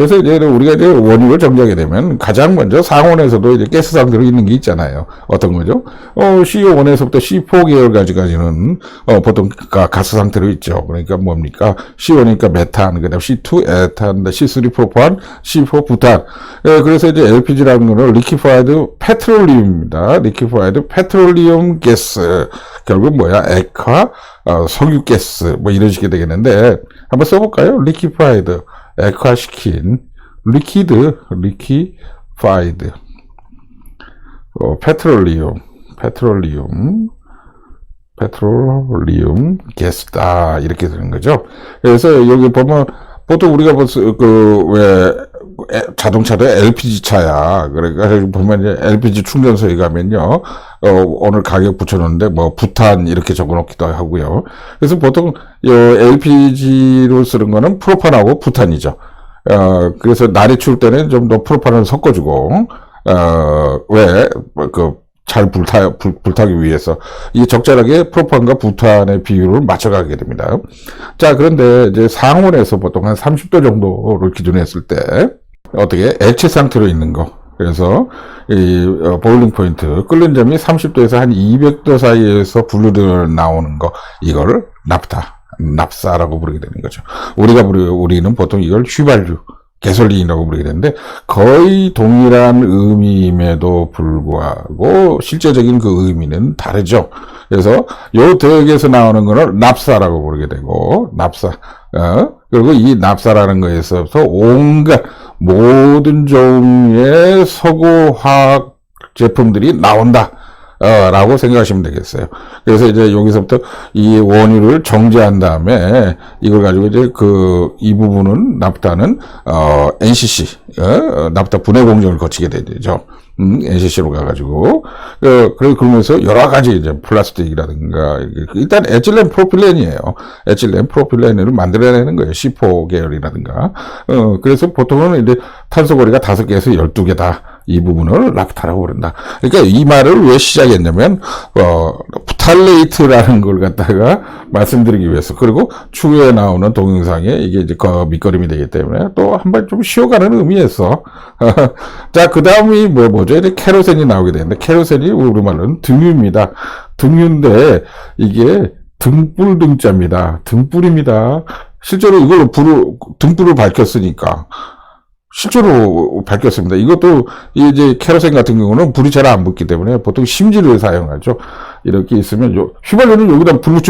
그래서 이제 우리가 이제 원유를 정제하게 되면 가장 먼저 상온에서도 이제 가스 상태로 있는 게 있잖아요. 어떤 거죠? CO1에서부터 C4 계열까지는 보통 가스 상태로 있죠. 그러니까 뭡니까? C1이니까 메탄, 그다음 C2 에탄, C3 프로판, C4 부탄. 그래서 이제 LPG라는 거는 리퀴파이드 페트롤리움입니다. 리퀴파이드 페트롤리움 가스. 결국 뭐야? 액화 석유 가스 뭐 이런 식이 되겠는데 한번 써볼까요? 리퀴파이드 액화시킨 리퀴파이드 페트롤리움 가스다 이렇게 되는 거죠. 그래서 여기 보면 보통 우리가 자동차도 LPG 차야. 그러니까 보면 이제 LPG 충전소에 가면요, 오늘 가격 붙여놓는데 뭐 부탄 이렇게 적어놓기도 하고요. 그래서 보통 LPG로 쓰는 거는 프로판하고 부탄이죠. 그래서 날이 추울 때는 좀 더 프로판을 섞어주고, 잘 불타기 위해서 이 적절하게 프로판과 부탄의 비율을 맞춰가게 됩니다. 자, 그런데 이제 상온에서 보통 한 30도 정도를 기준으로 했을 때 어떻게 액체 상태로 있는 거. 그래서 이 보일링 포인트 끓는 점이 30도에서 한 200도 사이에서 분류들 나오는 거, 이거를 납사라고 부르게 되는 거죠. 우리는 보통 이걸 휘발유, 가솔린이라고 부르게 되는데 거의 동일한 의미임에도 불구하고 실제적인 그 의미는 다르죠. 그래서 요 대역에서 나오는 거는 납사라고 부르게 되고, 그리고 이 납사라는 거에서부터 온갖 모든 종류의 서구 화학 제품들이 나온다. 라고 생각하시면 되겠어요. 그래서 이제 여기서부터 이 원유를 정제한 다음에 이걸 가지고 이제 이 부분은 납타는, NCC, 납타 분해 공정을 거치게 되죠. NCC로 가가지고. 그러면서 여러 가지 이제 플라스틱이라든가, 일단 에틸렌 프로필렌이에요. 에틸렌 프로필렌을 만들어내는 거예요. C4 계열이라든가. 그래서 보통은 이제 탄소거리가 5개에서 12개다. 이 부분을 납타라고 부른다. 그러니까 이 말을 왜 시작했냐면, 부탈레이트라는 걸 갖다가 말씀드리기 위해서. 그리고 추후에 나오는 동영상에 이게 이제 밑거름이 되기 때문에 또 한번 좀 쉬어가는 의미에서. 자, 그 다음이 뭐죠? 이제 케로센이 나오게 되는데, 케로센이 우리말로는 등유입니다. 등유인데, 이게 등불 등자입니다. 등불입니다. 실제로 이걸로 등불을 밝혔으니까. 실제로 밝혔습니다. 이것도 이제 케로센 같은 경우는 불이 잘 안 붙기 때문에 보통 심지를 사용하죠. 이렇게 있으면 휘발유는 여기다 불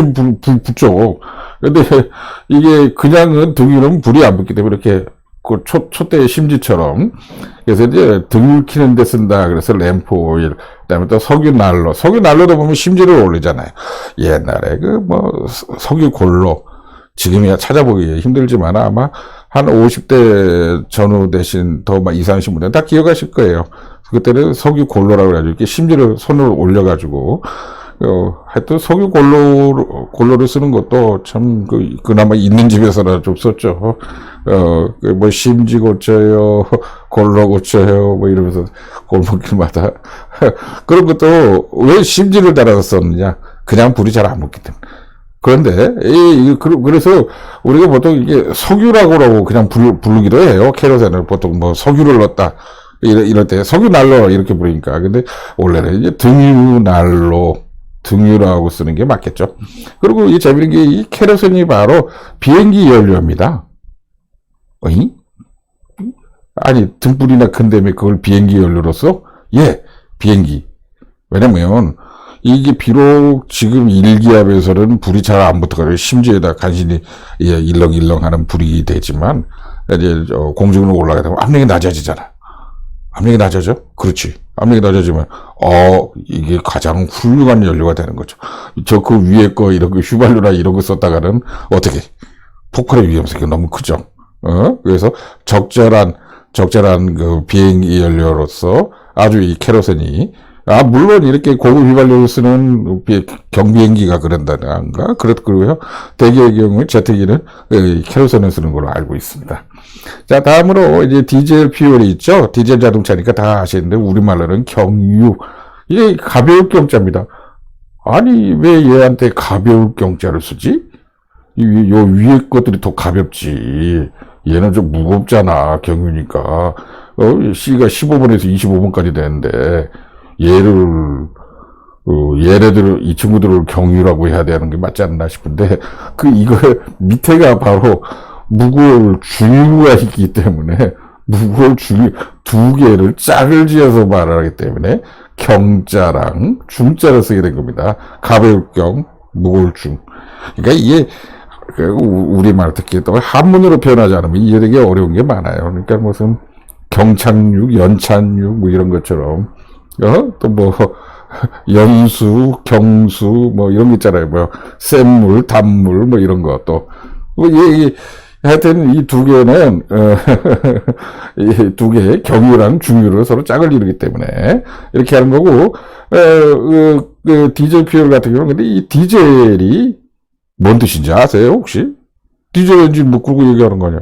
붙죠. 근데 이게 그냥은 등유는 불이 안 붙기 때문에 이렇게 촛대의 심지처럼. 그래서 이제 등을 켜는 데 쓴다. 그래서 램프 오일, 그다음에 또 석유 난로도 보면 심지를 올리잖아요. 옛날에 석유 골로, 지금이야 찾아보기 힘들지만 아마 한 50대 전후 되신 더 이상하신 분들은 다 기억하실 거예요. 그때는 석유 골로라고 해가지고 이렇게 심지를 손으로 올려가지고, 하여튼 석유 골로를 쓰는 것도 참 그나마 있는 집에서나 좀 썼죠. 심지 고쳐요, 골로 고쳐요, 이러면서 골목길마다. 그런 것도 왜 심지를 달아서 썼느냐? 그냥 불이 잘 안 붙기 때문에. 그런데, 그래서 우리가 보통 이게 석유라고 그냥 부르기도 해요. 케로센을 보통 석유를 넣었다. 이럴 때 석유 난로 이렇게 부르니까. 근데 원래는 이제 등유라고 쓰는 게 맞겠죠. 그리고 이 재밌는 게 이 케로센이 바로 비행기 연료입니다. 아니, 등불이나 큰 데에 그걸 비행기 연료로서? 예, 비행기. 왜냐면, 이게 비록 지금 일기압에서는 불이 잘 안 붙어가지고 심지에다 간신히 일렁일렁 하는 불이 되지만, 이제 공중으로 올라가다 보면 압력이 낮아지잖아. 압력이 낮아져? 그렇지. 압력이 낮아지면, 이게 가장 훌륭한 연료가 되는 거죠. 그 위에 거, 이런 거 휘발유나 이런 거 썼다가는 어떻게, 폭발의 위험성이 너무 크죠. 그래서 적절한 그 비행기 연료로서 아주 이 케로센이, 물론 이렇게 고급 휘발유를 쓰는 경비행기가 그런다던가, 그렇고요. 대기의 경우에 제트기는 케로센을 쓰는 걸로 알고 있습니다. 자, 다음으로 이제 디젤 퓨얼이 있죠. 디젤 자동차니까 다 아시는데, 우리말로는 경유. 이게 가벼울 경자입니다. 아니, 왜 얘한테 가벼울 경자를 쓰지? 요 위에 것들이 더 가볍지. 얘는 좀 무겁잖아, 경유니까. C가 15번에서 25번까지 되는데, 얘를, 얘네들, 이 친구들을 경유라고 해야 되는 게 맞지 않나 싶은데, 이거, 밑에가 바로 무거울 중유가 있기 때문에, 무거울 중유, 두 개를 짝을 지어서 말하기 때문에, 경자랑 중자를 쓰게 된 겁니다. 가벼울 경, 무거울 중. 그러니까 이게, 우리말 특히 또 한문으로 표현하지 않으면 이해되기 어려운 게 많아요. 그러니까 무슨 경착륙, 연착륙 뭐 이런 것처럼 또 뭐 연수, 경수 뭐 이런 거 있잖아요. 뭐 샘물, 단물 뭐 이런 거 또 하여튼 이 두 개는 이 두 개의 경유랑 중유를 서로 짝을 이루기 때문에 이렇게 하는 거고 디젤 퓨얼 같은 경우는 근데 이 디젤이 뭔 뜻인지 아세요, 혹시? 디젤 엔진 뭐 끌고 얘기하는 거냐?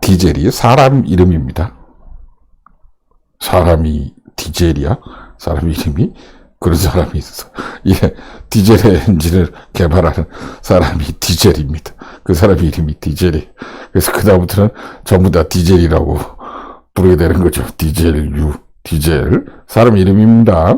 디젤이 사람 이름입니다. 사람이 디젤이야? 사람 이름이? 그런 사람이 있어. 예, 디젤 엔진을 개발하는 사람이 디젤입니다. 그 사람 이름이 디젤이. 그래서 그다음부터는 전부 다 디젤이라고 부르게 되는 거죠. 디젤. 사람 이름입니다.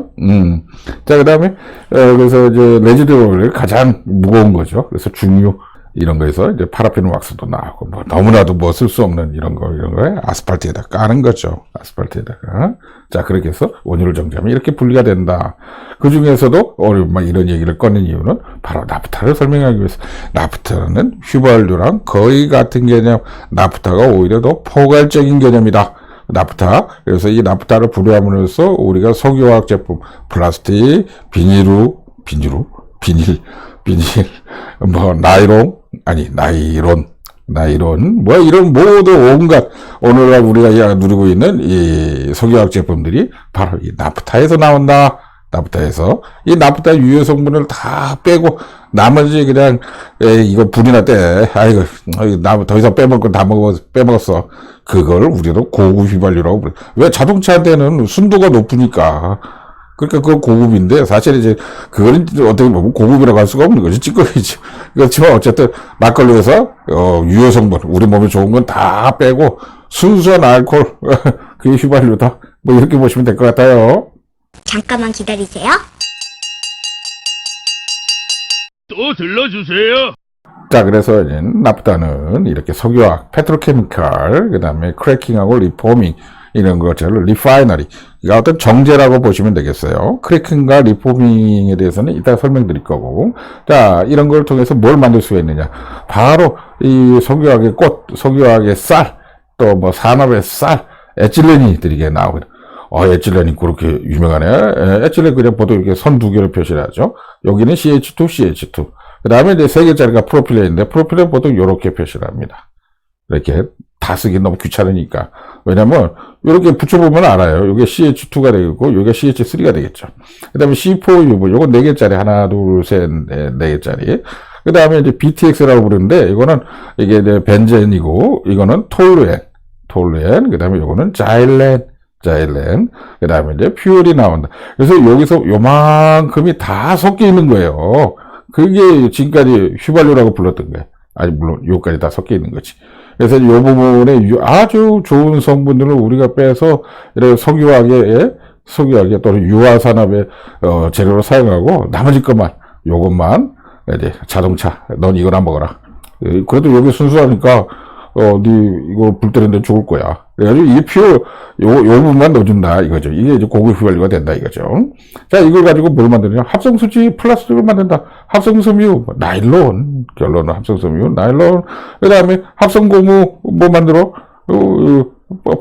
자, 그 다음에, 그래서 이제 레지드오일 가장 무거운 거죠. 그래서 중유, 이런 거에서 이제 파라핀 왁스도 나오고, 뭐, 너무나도 뭐 쓸 수 없는 이런 거에 아스팔트에다 까는 거죠. 아스팔트에다가. 자, 그렇게 해서 원유를 정지하면 이렇게 분리가 된다. 그 중에서도, 막 이런 얘기를 꺼낸 이유는 바로 나프타를 설명하기 위해서. 나프타는 휘발유랑 거의 같은 개념, 나프타가 오히려 더 포괄적인 개념이다. 나프타. 그래서 이 나프타를 분해함으로써 우리가 석유화학 제품, 플라스틱, 비닐, 뭐, 나이론, 뭐, 이런 모두 온갖, 오늘날 우리가 누리고 있는 이 석유화학 제품들이 바로 이 나프타에서 나온다. 나프타에서. 이 나프타 유효 성분을 다 빼고, 나머지 그냥, 이거 불이 났대. 아이고, 더 이상 빼먹을 건 다 빼먹었어. 그걸 우리도 고급 휘발유라고 부르. 왜 자동차한테는 순도가 높으니까. 그러니까 그건 고급인데, 사실 이제, 그거는 어떻게 보면 고급이라고 할 수가 없는 거지. 찌꺼기지. 그렇지만 어쨌든, 막걸리에서, 유효 성분, 우리 몸에 좋은 건 다 빼고, 순수한 알코올, 그게 휘발유다. 뭐 이렇게 보시면 될 것 같아요. 잠깐만 기다리세요. 또 들러주세요. 자, 그래서 이제 나프타는 이렇게 석유화학, 페트로케미칼, 그 다음에 크래킹하고 리포밍, 이런 것들을 리파이너리, 그러니까 어떤 정제라고 보시면 되겠어요. 크래킹과 리포밍에 대해서는 이따 설명드릴 거고. 자, 이런 걸 통해서 뭘 만들 수가 있느냐. 바로 이 석유화학의 꽃, 석유화학의 쌀, 또 뭐 산업의 쌀, 에틸렌이들이 나오거든. 에틸렌이 그렇게 유명하네. 에틸렌 그냥 보통 이렇게 선 두 개를 표시를 하죠. 여기는 CH2. 그 다음에 이제 세 개짜리가 프로필렌인데, 프로필렌 보통 이렇게 표시를 합니다. 이렇게 다 쓰기 너무 귀찮으니까. 왜냐면, 이렇게 붙여보면 알아요. 이게 CH2가 되겠고, 이게 CH3가 되겠죠. 그 다음에 C4U, 요거 네 개짜리, 하나, 둘, 셋, 네 개짜리. 그 다음에 이제 BTX라고 부르는데, 이거는, 이게 이제 벤젠이고, 이거는 톨루엔, 그 다음에 요거는 자일렌, 그 다음에 이제 퓨얼이 나온다. 그래서 여기서 요만큼이 다 섞여 있는 거예요. 그게 지금까지 휘발유라고 불렀던 거예요. 아니, 물론, 요까지 다 섞여 있는 거지. 그래서 이 부분에 아주 좋은 성분들을 우리가 빼서, 이렇게 석유화학에 또는 유화산업의, 재료로 사용하고, 나머지 것만, 요것만, 이제 자동차, 넌 이거나 먹어라. 그래도 여기 순수하니까, 이거 불 때리는데 죽을 거야. 그래가지고 이게 요 부분만 넣어준다, 이거죠. 이게 이제 고급 휘발유가 된다, 이거죠. 자, 이걸 가지고 뭘 만드냐? 합성수지 플라스틱을 만든다. 합성섬유, 나일론, 결론은 합성섬유, 나일론. 그 다음에 합성고무, 뭐 만들어?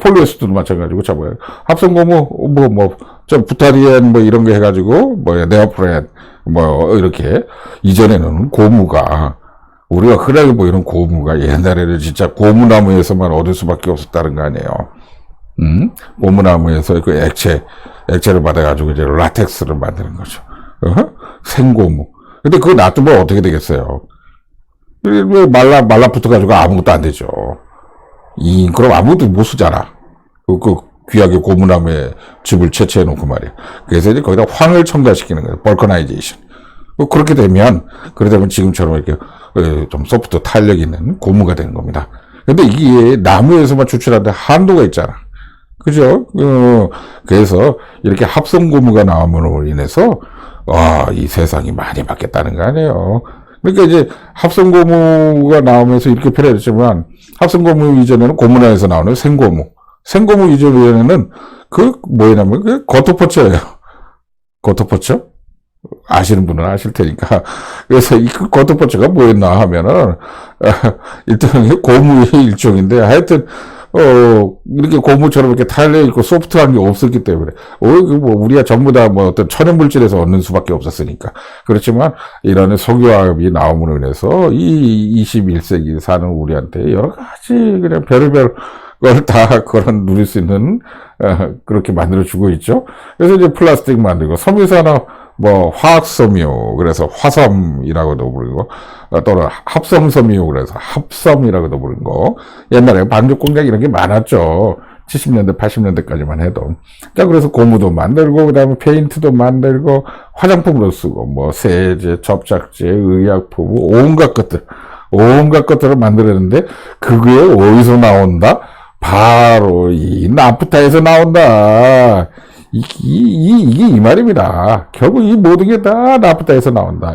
폴리에스터도 마찬가지고, 잡아요. 합성고무, 부타리엔, 이런 거 해가지고, 네오프렌, 이렇게. 이전에는 고무가, 우리가 흔하게 보이는 고무가 옛날에는 진짜 고무나무에서만 얻을 수밖에 없었다는 거 아니에요. 고무나무에서 그 액체를 받아가지고 이제 라텍스를 만드는 거죠. 생고무. 근데 그거 놔두면 어떻게 되겠어요? 말라붙어가지고 아무것도 안 되죠. 그럼 아무것도 못 쓰잖아. 그 귀하게 고무나무에 즙을 채취해놓고 말이야. 그래서 이제 거기다 황을 첨가시키는 거예요. 벌커나이제이션. 그렇게 되면 지금처럼 이렇게, 좀 소프트 탄력 있는 고무가 되는 겁니다. 근데 이게 나무에서만 추출하는데 한도가 있잖아. 그죠? 그래서 이렇게 합성 고무가 나옴으로 인해서 이 세상이 많이 바뀌었다는 거 아니에요. 그러니까 이제 합성 고무가 나오면서 이렇게 표현했지만 합성 고무 이전에는 고문화에서 나오는 생고무. 생고무 이전에는 뭐냐면 그 고토포처예요. 고토포처? 아시는 분은 아실 테니까. 그래서 이 고토포처가 뭐였나 하면은 일종의 고무의 일종인데 하여튼 이렇게 고무처럼 이렇게 달려있고 소프트한 게 없었기 때문에, 우리가 전부 다 어떤 천연물질에서 얻는 수밖에 없었으니까. 그렇지만, 이런 석유화학이 나옴으로 인해서, 이 21세기 사는 우리한테 여러 가지 그냥 별의별 걸 다 누릴 수 있는, 그렇게 만들어주고 있죠. 그래서 이제 플라스틱 만들고, 섬유산업, 화학섬유, 그래서 화섬이라고도 부르고, 또는 합성섬유, 그래서 합섬이라고도 부르는 거. 옛날에 반죽 공장 이런 게 많았죠. 70년대, 80년대까지만 해도. 자, 그래서 고무도 만들고, 그 다음에 페인트도 만들고, 화장품으로 쓰고, 세제, 접착제, 의약품, 온갖 것들을 만들었는데, 그게 어디서 나온다? 바로 이 나프타에서 나온다. 이게 이 말입니다. 결국 이 모든 게 다 나프타에서 나온다.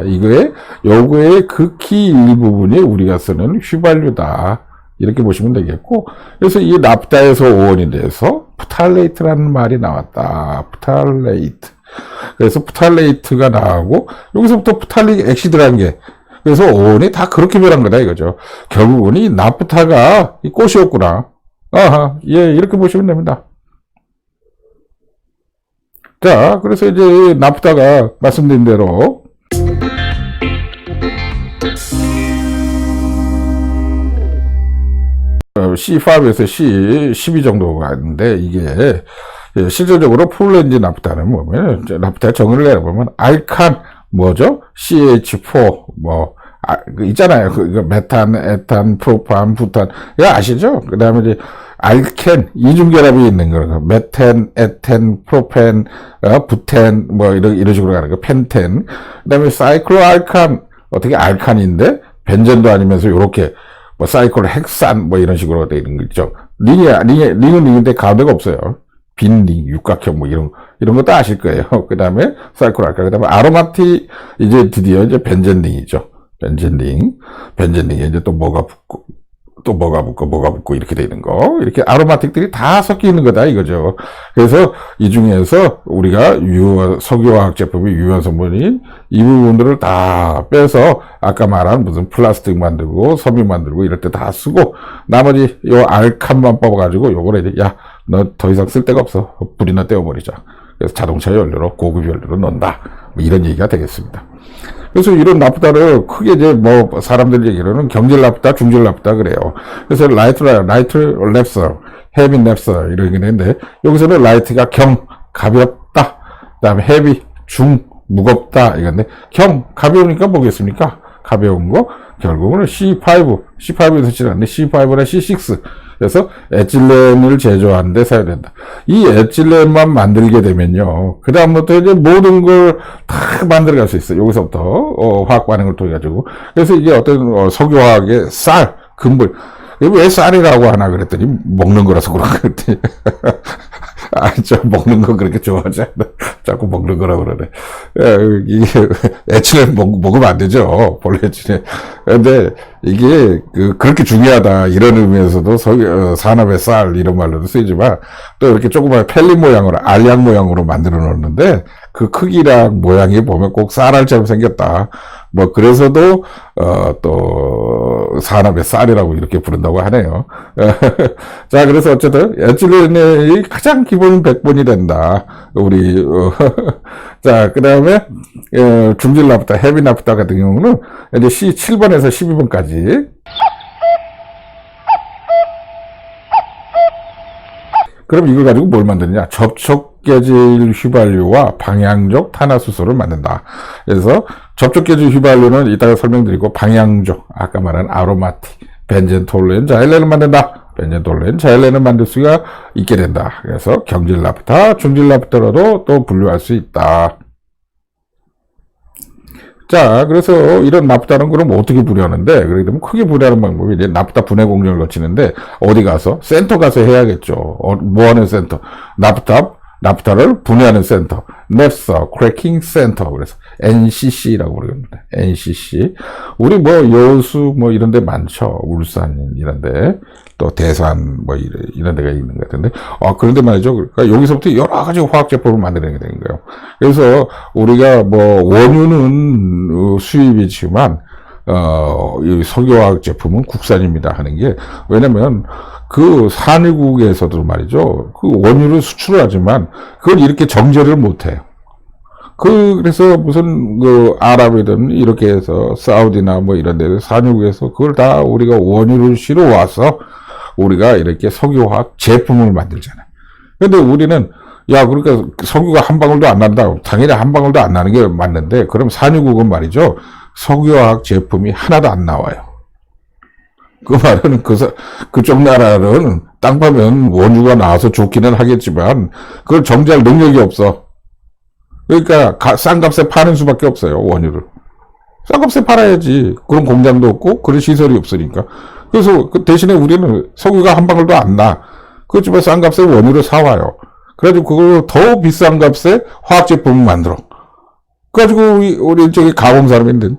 요거의 극히 일부분이 우리가 쓰는 휘발유다. 이렇게 보시면 되겠고, 그래서 이 나프타에서 오온이 돼서 프탈레이트라는 말이 나왔다. 프탈레이트. 그래서 프탈레이트가 나오고, 여기서부터 프탈릭 액시드라는 게, 그래서 오온이 다 그렇게 변한 거다 이거죠. 결국은 이 나프타가 이 꽃이었구나. 이렇게 보시면 됩니다. 자, 그래서 이제 나프타가 말씀드린 대로 C5에서 C12 정도가 있는데, 이게 실질적으로 풀렌지 나프타는 뭐냐면, 나프타의 정의를 내려보면 알칸 CH4 있잖아요. 메탄, 에탄, 프로판, 부탄. 이거 아시죠? 그 다음에 이제 알켄, 이중결합이 있는 거예요. 메텐, 에텐, 프로펜, 부텐, 이런 식으로 가는 거. 펜텐. 그 다음에 사이클로알칸, 어떻게 알칸인데, 벤젠도 아니면서 요렇게, 사이클로 헥산, 이런 식으로 되어 있는 거 있죠. 링은 링인데 가운데가 없어요. 빈 링, 육각형, 이런 것도 아실 거예요. 그 다음에 사이클로알칸, 그 다음에 아로마틱, 이제 드디어 이제 벤젠링이죠. 벤젠링에 이제 또 뭐가 붙고 이렇게 되는 거. 이렇게 아로마틱들이 다 섞여 있는 거다 이거죠. 그래서 이 중에서 우리가 석유화학 제품의 유효한 성분인 이 부분들을 다 빼서 아까 말한 무슨 플라스틱 만들고 섬유 만들고 이럴 때 다 쓰고, 나머지 요 알칸만 뽑아가지고 요거를 이제 너 더 이상 쓸 데가 없어. 불이나 떼어버리자. 그래서 자동차 연료로 고급 연료로 넣는다. 이런 얘기가 되겠습니다. 그래서 이런 나프타를 크게 이제 사람들 얘기로는 경질 나프타, 중질 나프타 그래요. 그래서 라이트 랩서, 헤비 랩서 이런 게 있는데, 여기서는 라이트가 가볍다. 그 다음에 헤비, 무겁다. 이건데, 가벼우니까 뭐겠습니까? 가벼운 거, 결국은 C5에서 치는데 C5나 C6. 그래서 에틸렌을 제조하는 데 사용된다. 이 에틸렌만 만들게 되면요, 그 다음부터 이제 모든 걸 다 만들어갈 수 있어요. 여기서부터 화학 반응을 통해 가지고. 그래서 이게 어떤 석유화학의 근본. 왜 쌀이라고 하나 그랬더니 먹는 거라서 그런 거 같아. 먹는 거 그렇게 좋아하지 않아. 자꾸 먹는 거라고 그러네. 이게 에틸렌 먹으면 안 되죠. 본래 에틸렌. 근데 이게 그렇게 중요하다 이런 의미에서도 산업의 쌀 이런 말로도 쓰이지만, 또 이렇게 조그만 펠리 모양으로 알약 모양으로 만들어 놓는데, 그 크기랑 모양이 보면 꼭 쌀알처럼 생겼다. 그래서도 또 산업의 쌀이라고 이렇게 부른다고 하네요. 자, 그래서 어쨌든 에틸렌이 가장 기본 백본이 된다. 우리 자, 그 다음에 중질 나프타, 헤비 나프타 같은 경우는 이제 C7번에서 12번까지. 그럼 이걸 가지고 뭘 만드느냐? 접촉계질 휘발유와 방향적 탄화수소를 만든다. 그래서 접촉계질 휘발유는 이따가 설명드리고, 방향적, 아까 말한 아로마틱, 벤젠톨루엔 자일렌을 만든다. 벤젠톨루엔 자일렌을 만들 수가 있게 된다. 그래서 경질 나프타, 중질 나프타로도 또 분류할 수 있다. 자, 그래서 이런 납부다는 그럼 어떻게 분해하는데, 그렇게 되면 크게 분해하는 방법이 이제 납부다 분해 공정을 거치는데, 어디 가서? 센터 가서 해야겠죠. 뭐 하는 센터? 납부다를 분해하는 센터. 냅서, 크래킹 센터. 그래서 NCC라고 부릅니다. NCC. 우리 뭐 여수 뭐 이런 데 많죠. 울산 이런 데. 또 대산 뭐 이런 데가 있는 것 같은데. 그런데 말이죠. 그러니까 여기서부터 여러 가지 화학 제품을 만들어내게 되는 거예요. 그래서 우리가 뭐 원유는 수입이지만 이 석유화학 제품은 국산입니다 하는 게, 왜냐면 그 산유국에서도 말이죠. 그 원유를 수출을 하지만 그걸 이렇게 정제를 못 해요. 그래서 무슨 아랍이든 이렇게 해서 사우디나 뭐 이런 데서 산유국에서 그걸 다 우리가 원유를 실어 와서 우리가 이렇게 석유화학 제품을 만들잖아요. 근데 우리는 그러니까 석유가 한 방울도 안 난다. 당연히 한 방울도 안 나는 게 맞는데, 그럼 산유국은 말이죠. 석유화학 제품이 하나도 안 나와요. 그 말은 그쪽 나라는 땅 파면 원유가 나와서 좋기는 하겠지만 그걸 정제할 능력이 없어. 그러니까 싼 값에 파는 수밖에 없어요, 원유를. 싼 값에 팔아야지. 그런 공장도 없고 그런 시설이 없으니까. 그래서 그 대신에 우리는 석유가 한 방울도 안 나. 그렇지만 싼 값에 원유를 사와요. 그래가지고 그걸 더 비싼 값에 화학 제품을 만들어. 그래가지고 우리 저기 가공 사람인데,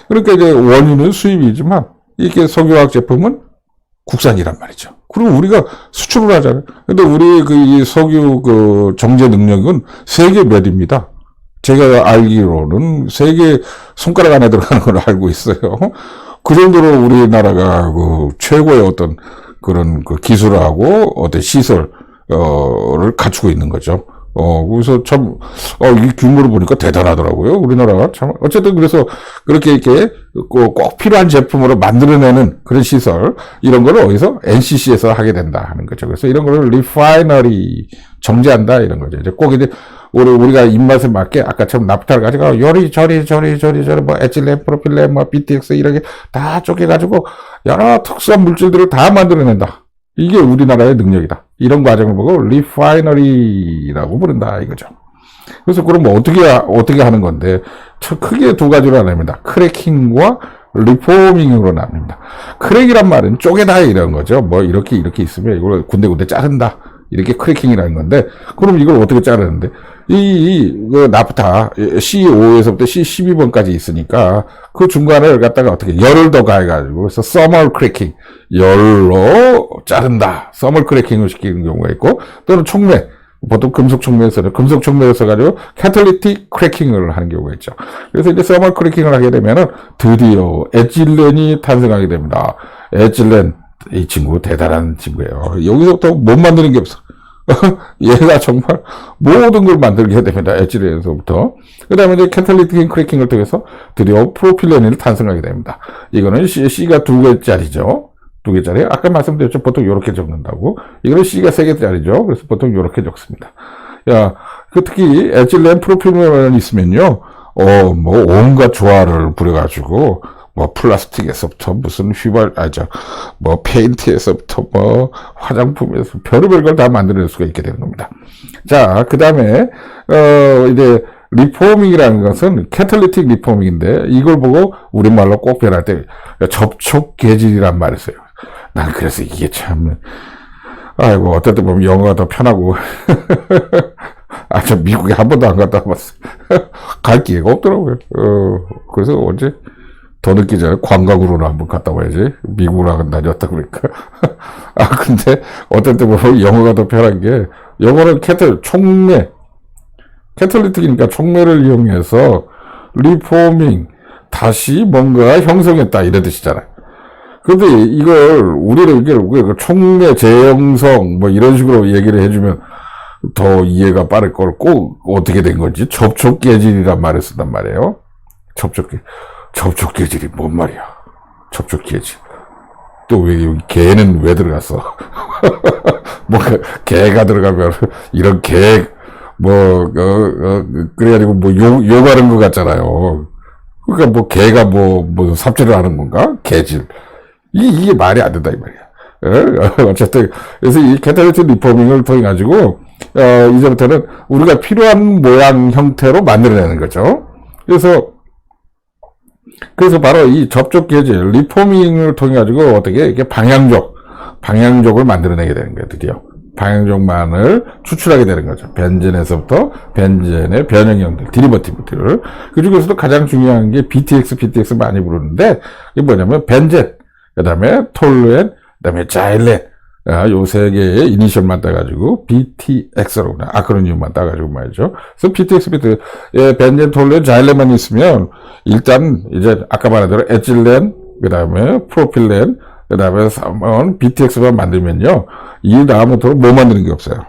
그러니까 이제 원유는 수입이지만 이렇게 석유화학 제품은 국산이란 말이죠. 그리고 우리가 수출을 하잖아요. 근데 우리 이 석유 정제 능력은 세계 몇입니다. 제가 알기로는 세계 손가락 안에 들어가는 걸 알고 있어요. 그 정도로 우리나라가 최고의 어떤 그런 기술하고 어떤 시설을 갖추고 있는 거죠. 그래서 참, 이 규모를 보니까 대단하더라고요. 우리나라가 참. 어쨌든 그래서 그렇게 이렇게 꼭 필요한 제품으로 만들어내는 그런 시설, 이런 거를 어디서? NCC에서 하게 된다 하는 거죠. 그래서 이런 거를 리파이너리, 정제한다 이런 거죠. 이제 꼭 이제 우리가 입맛에 맞게 아까처럼 납부타를 가지고 요리저리 뭐 에틸렌, 프로필렌, 뭐 BTX 이렇게 다 쪼개가지고 여러 특수한 물질들을 다 만들어낸다. 이게 우리나라의 능력이다. 이런 과정을 보고 리파이너리라고 부른다 이거죠. 그래서 그럼 어떻게 하는 건데, 크게 두 가지로 나뉩니다. 크래킹과 리포밍으로 나뉩니다. 크랙이란 말은 쪼개다 이런 거죠. 뭐 이렇게 있으면 이걸 군데군데 자른다. 이렇게 크래킹이라는 건데, 그럼 이걸 어떻게 자르는데, 납부타, C5에서부터 C12번까지 있으니까, 그 중간을 갖다가 어떻게, 열을 더 가해가지고, 그래서 서멀 크래킹, 열로 자른다. 서멀 크래킹을 시키는 경우가 있고, 또는 촉매, 보통 금속 촉매를 써가지고, 캐탈리틱 크래킹을 하는 경우가 있죠. 그래서 이제 서멀 크래킹을 하게 되면은, 드디어 에틸렌이 탄생하게 됩니다. 에틸렌, 이 친구 대단한 친구예요. 여기서부터 못 만드는 게 없어. 얘가 정말 모든 걸 만들게 됩니다. 에틸렌에서부터. 그 다음에 이제 캐탈리틱 크래킹을 통해서 드디어 프로필렌을 탄생하게 됩니다. 이거는 C가 2개짜리죠. 2개짜리. 아까 말씀드렸죠. 보통 이렇게 적는다고. 이거는 C가 3개짜리죠. 그래서 보통 이렇게 적습니다. 특히 에틸렌 프로필렌이 있으면요. 뭐 온갖 조화를 부려가지고 뭐 플라스틱에서부터 무슨 뭐 페인트에서부터 뭐 화장품에서 별의별 걸 다 만들어낼 수가 있게 되는 겁니다. 자, 그 다음에 이제 리포밍이라는 것은 캐탈리틱 리포밍인데, 이걸 보고 우리말로 꼭 변할 때 접촉 계질이란 말을 써요. 난 그래서 이게 참, 어떨 때 보면 영어가 더 편하고 저 미국에 한 번도 안 갔다 와봤어요. 갈 기회가 없더라고요. 그래서 언제 더 늦기 전에 관광으로는 한번 갔다 와야지. 미국으로 안 다녔다 그러니까. 근데 어떨 때 보면 영어가 더 편한 게, 영어는 캐탈리틱이니까 촉매를 이용해서 리포밍, 다시 뭔가 형성했다 이런 뜻이잖아요. 근데 우리는 이게 촉매, 재형성 뭐 이런 식으로 얘기를 해주면 더 이해가 빠를 걸, 꼭 어떻게 된 건지 접촉계질이란 말을 쓴단 말이에요. 접촉계질이 뭔 말이야? 접촉계질. 또 왜 여기 개는 왜 들어갔어? 뭔가 개가 들어가면 이런 그래가지고 뭐 욕하는 것 같잖아요. 그러니까 뭐 개가 뭐 삽질을 하는 건가? 계질. 이게 말이 안 된다 이 말이야. 어쨌든 그래서 이 캐탈리틱 리포밍을 통해 가지고 이제부터는 우리가 필요한 모양 형태로 만들어내는 거죠. 그래서 그래서 바로 이 접촉 계제, 리포밍을 통해 가지고 어떻게 이렇게 방향족을 만들어내게 되는 거예요, 드디어. 방향족만을 추출하게 되는 거죠. 벤젠에서부터 벤젠의 변형형들, 디리버티브들을. 그 중에서도 가장 중요한 게 BTX 많이 부르는데, 이게 뭐냐면 벤젠, 그 다음에 톨루엔, 그 다음에 자일렌, 요 세 개의 이니셜만 따가지고 BTX라고 그래. 아크로님만 따가지고 말이죠. 그래서 BTX, 예, 벤젠, 톨루엔, 자일렌만 있으면 일단 이제 아까 말한 대로 에틸렌, 그 다음에 프로필렌, 그 다음에 BTX만 만들면요. 이 다음부터는 뭐 만드는 게 없어요.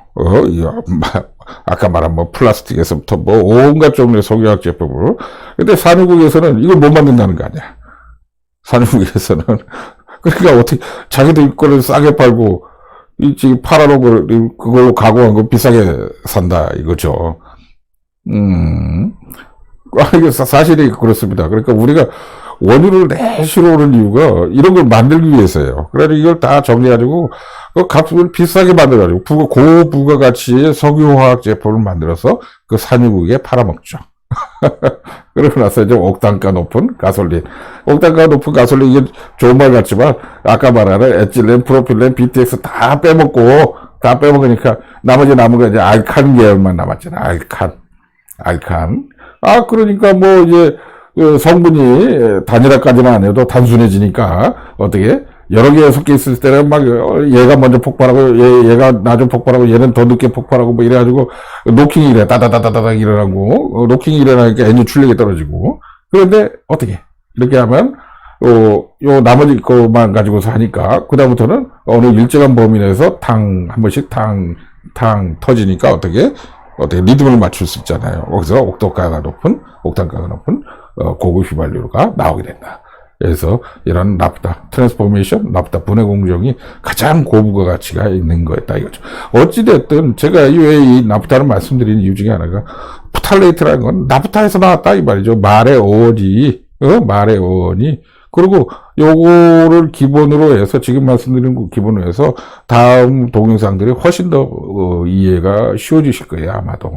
아까 말한 뭐 플라스틱에서부터 뭐 온갖 종류의 석유화학 제품으로. 근데 산유국에서는 이걸 못 만든다는 거 아니야. 산유국에서는. 그러니까 어떻게 자기들 거를 싸게 팔고 지금 팔아놓은 걸 그걸로 가공한 거 비싸게 산다 이거죠. 이게 사실이 그렇습니다. 그러니까 우리가 원유를 내시로 오는 이유가 이런 걸 만들기 위해서예요. 그래서 이걸 다 정리해가지고 그 값을 비싸게 만들어가지고 고부가가치의 석유화학 제품을 만들어서 그 산유국에 팔아먹죠. 그러고 나서 이제 옥탄가 높은 가솔린. 옥탄가 높은 가솔린, 이게 좋은 말 같지만, 아까 말하는 에틸렌, 프로필렌, BTX 다 빼먹으니까, 나머지 남은 거 이제 알칸 계열만 남았잖아. 알칸. 그러니까 뭐 이제, 그 성분이 단일화까지는 안 해도 단순해지니까, 어떻게, 여러 개 섞여 있을 때는 막, 얘가 먼저 폭발하고, 얘가 나중 폭발하고, 얘는 더 늦게 폭발하고, 뭐 이래가지고, 노킹이 이래, 따다다다다닥 일어나고, 노킹이 일어나니까 엔진 출력이 떨어지고. 그런데, 어떻게? 이렇게 하면, 요 나머지 것만 가지고서 하니까, 그다음부터는 어느 일정한 범위 내에서 한 번씩 터지니까 어떻게 리듬을 맞출 수 있잖아요. 거기서 옥탄가가 높은, 고급 휘발유가 나오게 된다. 그래서 이런 납다, 트랜스포메이션, 납다 분해 공정이 가장 고부가 가치가 있는 거였다 이거죠. 어찌됐든 제가 왜 이 납타를 말씀드린 이유 중에 하나가 프탈레이트라는 건 납타에서 나왔다 이 말이죠. 말의 어원이. 그리고 요거를 기본으로 해서 지금 말씀드린 거 기본으로 해서 다음 동영상들이 훨씬 더 이해가 쉬워지실 거예요, 아마도.